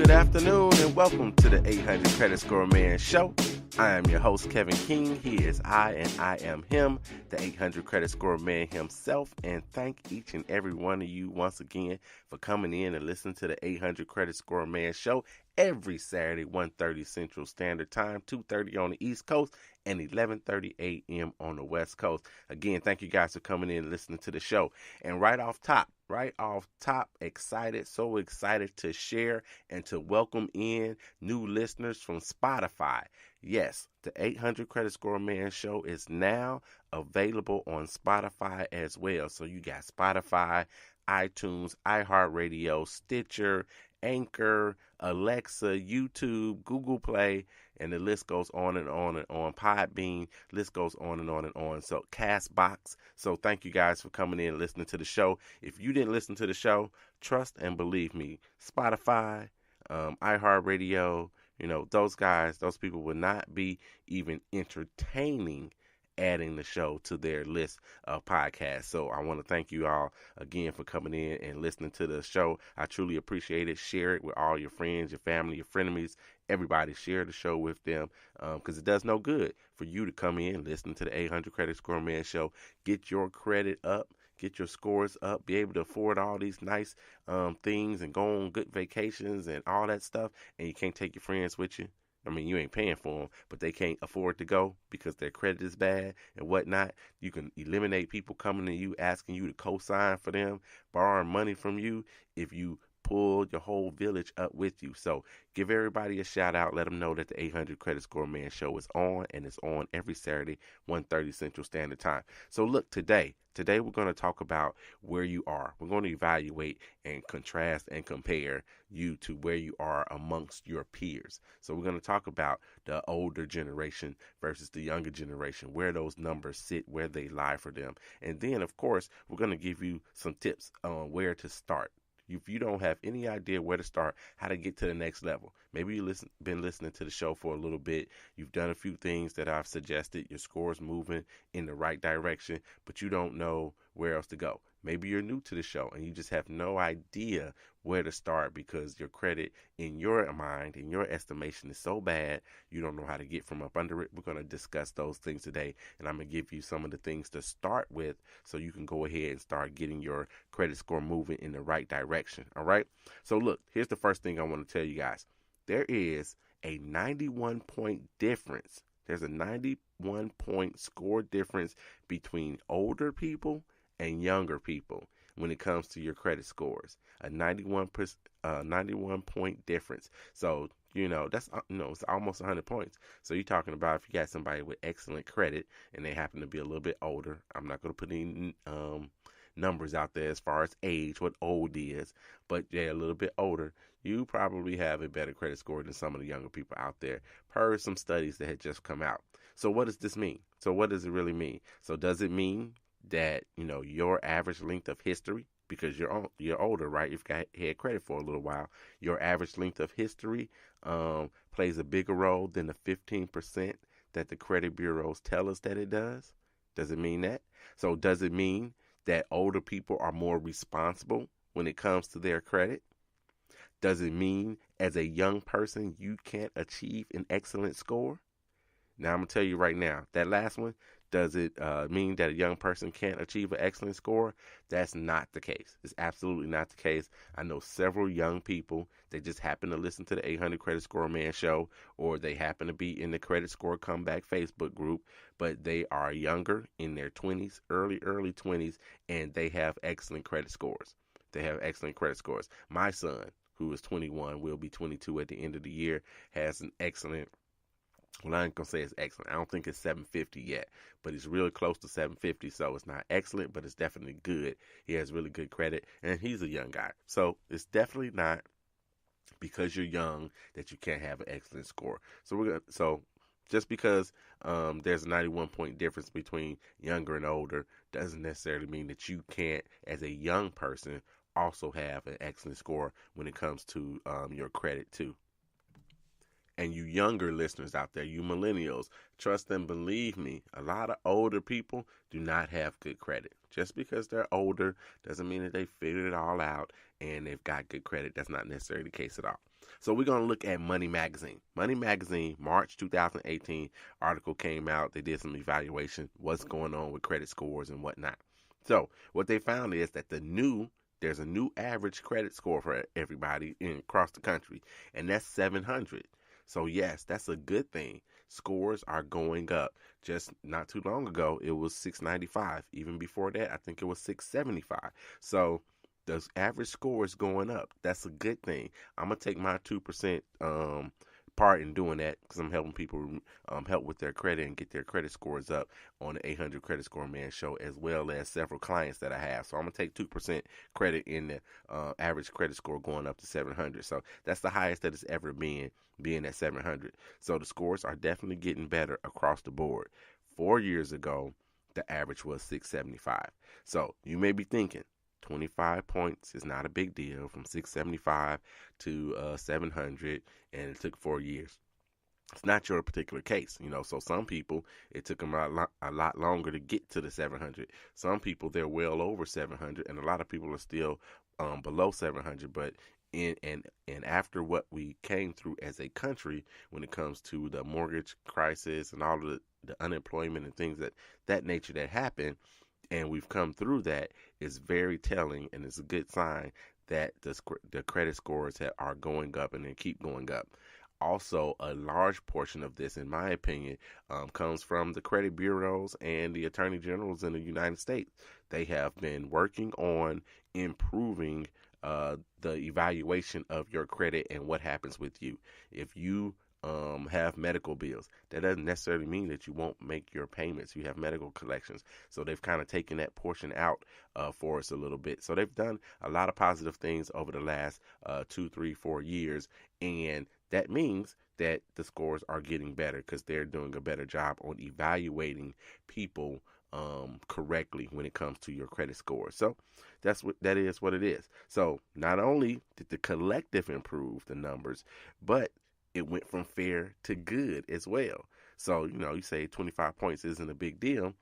Good afternoon and welcome to the 800 Credit Score Man Show. I am your host, Kevin King. He is I and I am him, the 800 Credit Score Man himself. And thank each and every one of you once again for coming in and listening to the 800 Credit Score Man Show every Saturday, 1:30 Central Standard Time, 2:30 on the East Coast, and 11:30 a.m. on the West Coast. Again, thank you guys for coming in and listening to the show. And right off top, so excited to share and to welcome in new listeners from Spotify. Yes, the 800 Credit Score Man Show is now available on Spotify as well. So you got Spotify, iTunes, iHeartRadio, Stitcher, Anchor, Alexa, YouTube, Google Play, and the list goes on and on and on. Podbean, list goes on and on and on. So Castbox. So thank you guys for coming in and listening to the show. If you didn't listen to the show, trust and believe me, Spotify, iHeartRadio, those guys, those people would not be even entertaining adding the show to their list of podcasts. So I want to thank you all again for coming in and listening to the show. I truly appreciate it. Share it with all your friends, your family, your frenemies, everybody. Share the show with them because it does no good for you to come in, listen to the 800 Credit Score Man Show, get your credit up, get your scores up, be able to afford all these nice things and go on good vacations and all that stuff, and you can't take your friends with you. I mean, you ain't paying for them, but they can't afford to go because their credit is bad and whatnot. You can eliminate people coming to you, asking you to co-sign for them, borrowing money from you if you pull your whole village up with you. So give everybody a shout out. Let them know that the 800 Credit Score Man Show is on, and it's on every Saturday, 1:30 Central Standard Time. So look, today we're going to talk about where you are. We're going to evaluate and contrast and compare you to where you are amongst your peers. So we're going to talk about the older generation versus the younger generation, where those numbers sit, where they lie for them. And then, of course, we're going to give you some tips on where to start. If you don't have any idea where to start, how to get to the next level, maybe you've been listening to the show for a little bit, you've done a few things that I've suggested, your score's moving in the right direction, but you don't know where else to go. Maybe you're new to the show and you just have no idea where to start because your credit in your mind, in your estimation, is so bad you don't know how to get from up under it. We're going to discuss those things today, and I'm going to give you some of the things to start with so you can go ahead and start getting your credit score moving in the right direction. All right? So look, here's the first thing I want to tell you guys. There is a 91-point difference. There's a 91-point score difference between older people and younger people when it comes to your credit scores. A 91 point difference. So, that's it's almost 100 points. So you're talking about if you got somebody with excellent credit and they happen to be a little bit older. I'm not going to put any numbers out there as far as age, what old is, but a little bit older, you probably have a better credit score than some of the younger people out there, per some studies that had just come out. So what does this mean? So what does it really mean? So does it mean that, your average length of history, because you're older, right? You've had credit for a little while, your average length of history plays a bigger role than the 15% that the credit bureaus tell us that it does? Does it mean that? So does it mean that older people are more responsible when it comes to their credit? Does it mean as a young person you can't achieve an excellent score? Now, I'm going to tell you right now, that last one, does it mean that a young person can't achieve an excellent score? That's not the case. It's absolutely not the case. I know several young people that just happen to listen to the 800 Credit Score Man Show, or they happen to be in the Credit Score Comeback Facebook group, but they are younger, in their 20s, early 20s, and they have excellent credit scores. They have excellent credit scores. My son, who is 21, will be 22 at the end of the year, has an excellent. Well, I ain't going to say it's excellent. I don't think it's 750 yet, but it's really close to 750, so it's not excellent, but it's definitely good. He has really good credit, and he's a young guy. So it's definitely not because you're young that you can't have an excellent score. So just because there's a 91-point difference between younger and older doesn't necessarily mean that you can't, as a young person, also have an excellent score when it comes to your credit, too. And you younger listeners out there, you millennials, trust and believe me, a lot of older people do not have good credit. Just because they're older doesn't mean that they figured it all out and they've got good credit. That's not necessarily the case at all. So we're going to look at Money Magazine. Money Magazine, March 2018 article came out. They did some evaluation, what's going on with credit scores and whatnot. So what they found is that there's a new average credit score for everybody across the country, and that's 700. So yes, that's a good thing. Scores are going up. Just not too long ago, it was 695. Even before that, I think it was 675. So the average score is going up. That's a good thing. I'm gonna take my 2% part in doing that because I'm helping people help with their credit and get their credit scores up on the 800 Credit Score Man show, as well as several clients that I have. So I'm gonna take 2% credit in the average credit score going up to 700. So that's the highest that it's ever been, being at 700. So the scores are definitely getting better across the board. 4 years ago, the average was 675. So you may be thinking, 25 points is not a big deal from 675 to 700, and it took 4 years. It's not your particular case, So some people, it took them a lot longer to get to the 700. Some people, they're well over 700, and a lot of people are still below 700. But and after what we came through as a country, when it comes to the mortgage crisis and all of the unemployment and things that nature that happened, and we've come through that, is very telling, and it's a good sign that the credit scores are going up and they keep going up. Also, a large portion of this, in my opinion, comes from the credit bureaus and the attorney generals in the United States. They have been working on improving the evaluation of your credit and what happens with you. If you have medical bills, that doesn't necessarily mean that you won't make your payments. You have medical collections. So they've kind of taken that portion out for us a little bit. So they've done a lot of positive things over the last 2, 3, 4 years. And that means that the scores are getting better because they're doing a better job on evaluating people correctly when it comes to your credit score. So that is what it is. So not only did the collective improve the numbers, but it went from fair to good as well. So, you say 25 points isn't a big deal.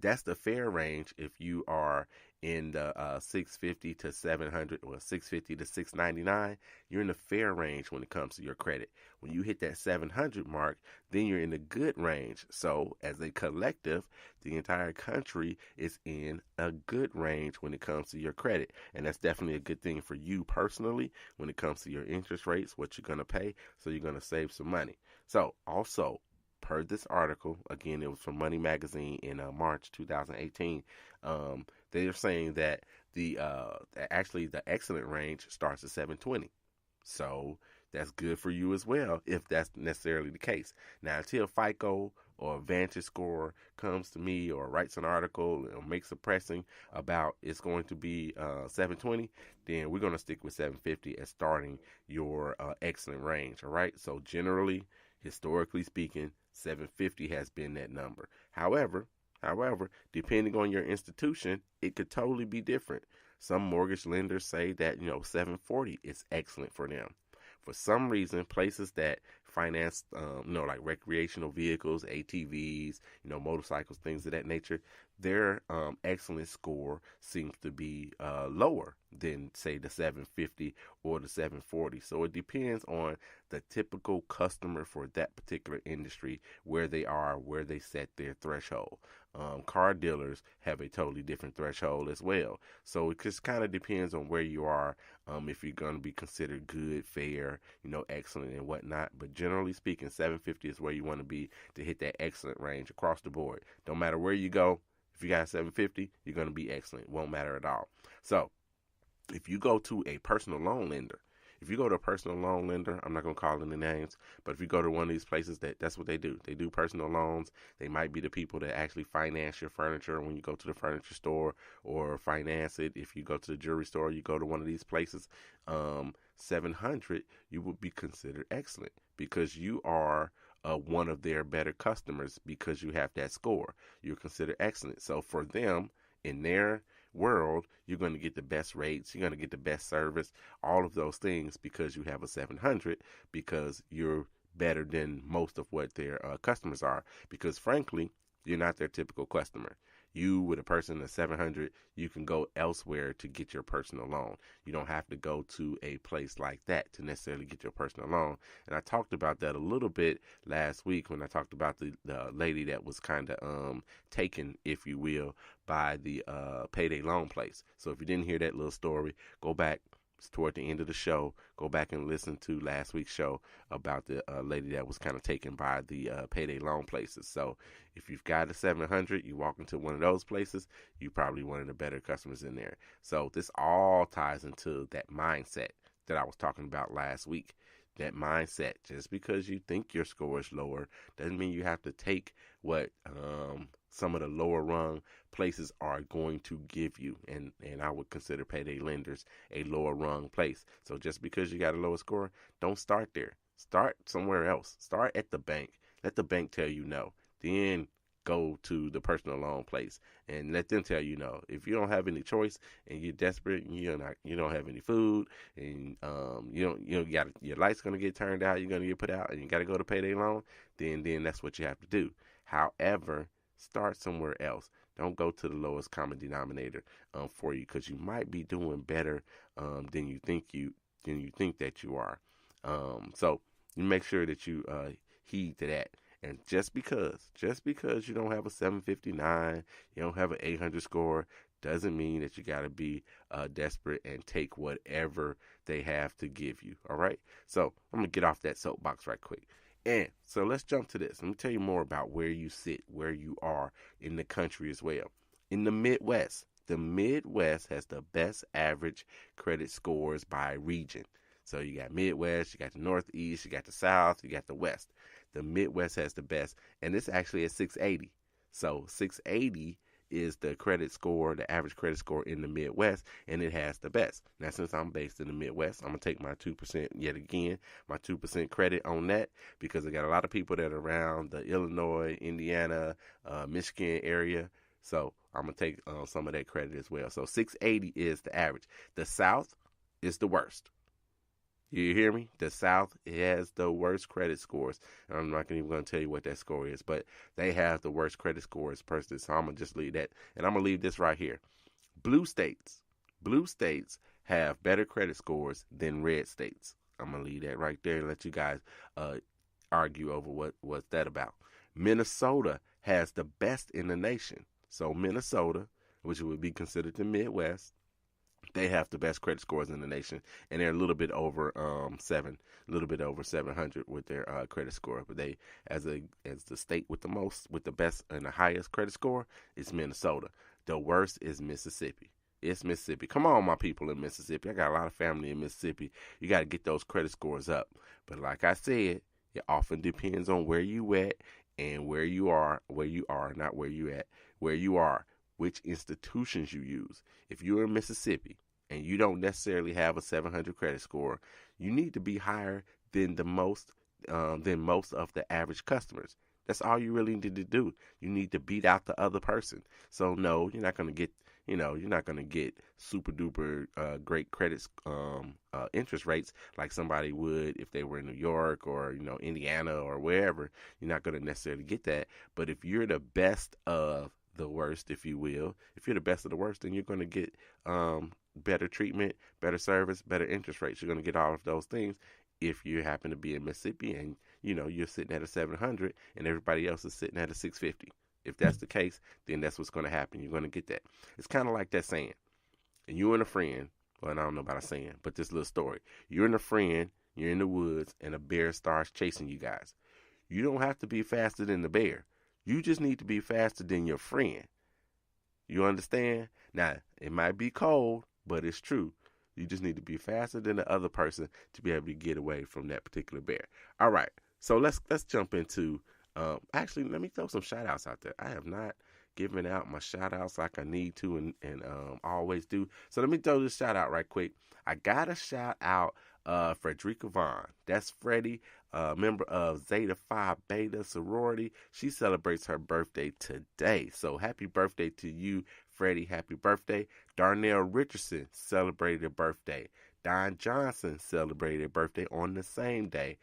That's the fair range if you are in the 650 to 700 or 650 to 699. You're in the fair range when it comes to your credit. When you hit that 700 mark, then you're in the good range. So as a collective, the entire country is in a good range when it comes to your credit. And that's definitely a good thing for you personally when it comes to your interest rates, what you're going to pay. So you're going to save some money. So also, per this article, again, it was from Money Magazine in March 2018. They're saying that the excellent range starts at 720. So that's good for you as well, if that's necessarily the case. Now, until FICO or Vantage Score comes to me or writes an article or makes a pressing about it's going to be 720, then we're going to stick with 750 as starting your excellent range. All right. So generally, historically speaking, 750 has been that number. However, depending on your institution, it could totally be different. Some mortgage lenders say that 740 is excellent for them. For some reason, places that finance, like recreational vehicles, ATVs, motorcycles, things of that nature, their excellent score seems to be lower than, say, the 750 or the 740. So it depends on the typical customer for that particular industry, where they are, where they set their threshold. Car dealers have a totally different threshold as well. So it just kind of depends on where you are, if you're going to be considered good, fair, excellent and whatnot. But generally speaking, 750 is where you want to be to hit that excellent range across the board. Don't matter where you go. If you got 750, you're going to be excellent. Won't matter at all. So if you go to a personal loan lender, I'm not going to call any names, but if you go to one of these places, that's what they do. They do personal loans. They might be the people that actually finance your furniture when you go to the furniture store, or finance it. If you go to the jewelry store, you go to one of these places, 700, you would be considered excellent because you are one of their better customers because you have that score. You're considered excellent. So for them, in their world, you're going to get the best rates, you're going to get the best service, all of those things because you have a 700, because you're better than most of what their customers are, because frankly, you're not their typical customer. You, with a person at 700, you can go elsewhere to get your personal loan. You don't have to go to a place like that to necessarily get your personal loan. And I talked about that a little bit last week when I talked about the lady that was kind of taken, if you will, by the payday loan place. So if you didn't hear that little story, go back. It's toward the end of the show. Go back and listen to last week's show about the lady that was kind of taken by the payday loan places. So if you've got a 700, you walk into one of those places, you probably one of the better customers in there. So this all ties into that mindset that I was talking about last week. That mindset, just because you think your score is lower doesn't mean you have to take what some of the lower rung places are going to give you. And I would consider payday lenders a lower rung place. So just because you got a lower score, don't start there. Start somewhere else. Start at the bank. Let the bank tell you no. Then go to the personal loan place and let them tell you no. If you don't have any choice and you're desperate and you don't have any food and your light's gonna get turned out, you're gonna get put out, and you gotta go to payday loan, then that's what you have to do. However, start somewhere else. Don't go to the lowest common denominator for you, because you might be doing better than you think that you are. So you make sure that you heed to that. And just because you don't have a 759, you don't have an 800 score, doesn't mean that you got to be desperate and take whatever they have to give you. All right. So I'm going to get off that soapbox right quick. And so let's jump to this. Let me tell you more about where you sit, where you are in the country as well. In the Midwest has the best average credit scores by region. So you got Midwest, you got the Northeast, you got the South, you got the West. The Midwest has the best, and it's actually at 680. So 680 is the credit score, the average credit score in the Midwest, and it has the best. Now, since I'm based in the Midwest, I'm going to take my 2% yet again, my 2% credit on that, because I got a lot of people that are around the Illinois, Indiana, Michigan area. So I'm going to take some of that credit as well. So 680 is the average. The South is the worst. You hear me? The South has the worst credit scores. And I'm not even going to tell you what that score is, but they have the worst credit scores personally. So I'm going to just leave that. And I'm going to leave this right here. Blue states have better credit scores than red states. I'm going to leave that right there and let you guys argue over what's that about. Minnesota has the best in the nation. So Minnesota, which would be considered the Midwest, they have the best credit scores in the nation, and they're a little bit over 700 with their credit score. But they, as the state with the best and the highest credit score, is Minnesota. The worst is Mississippi. It's Mississippi. Come on, my people in Mississippi. I got a lot of family in Mississippi. You got to get those credit scores up. But like I said, it often depends on where you at and where you are, not where you at, where you are, which institutions you use. If you're in Mississippi and you don't necessarily have a 700 credit score, you need to be higher than most of the average customers. That's all you really need to do. You need to beat out the other person. So no, you're not going to get super duper great credit interest rates like somebody would if they were in New York or Indiana or wherever. You're not going to necessarily get that. But if you're the best of the worst, if you will, if you're the best of the worst, then you're going to get better treatment, better service, better interest rates. You're going to get all of those things if you happen to be in Mississippi and you're sitting at a 700 and everybody else is sitting at a 650. If that's the case, then that's what's going to happen. You're going to get that. It's kind of like that saying. And you and a friend, well, I don't know about a saying, but this little story. You and a friend, you're in the woods, and a bear starts chasing you guys. You don't have to be faster than the bear. You just need to be faster than your friend. You understand? Now, it might be cold, but it's true. You just need to be faster than the other person to be able to get away from that particular bear. All right. So let's jump into actually, let me throw some shout outs out there. I have not given out my shout outs like I need to and always do. So let me throw this shout out right quick. I got to shout out Frederica Vaughn. That's Freddie, member of Zeta Phi Beta sorority. She celebrates her birthday today. So happy birthday to you, Freddie. Happy birthday. Darnell Richardson celebrated a birthday. Don Johnson celebrated a birthday on the same day.